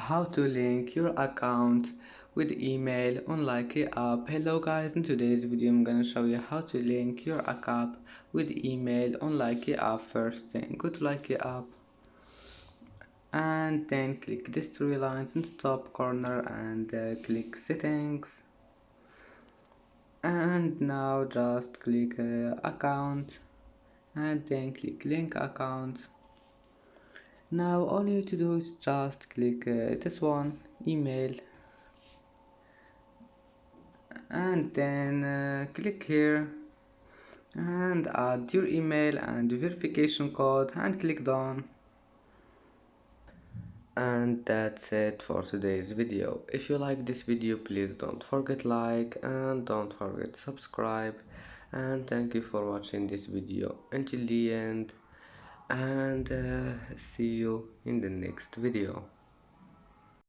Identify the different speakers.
Speaker 1: how to link your account with email on Likee app. Hello guys, in today's video I'm gonna show you how to link your account with email on Likee app. First thing, go to Likee app and then click these three lines in the top corner and click settings, and now just click account and then click link account. Now all you need to do is just click this one, email, and then click here and add your email and verification code and click done. And that's it for today's video. If you like this video, please don't forget like and don't forget subscribe, and thank you for watching this video until the end, and see you in the next video.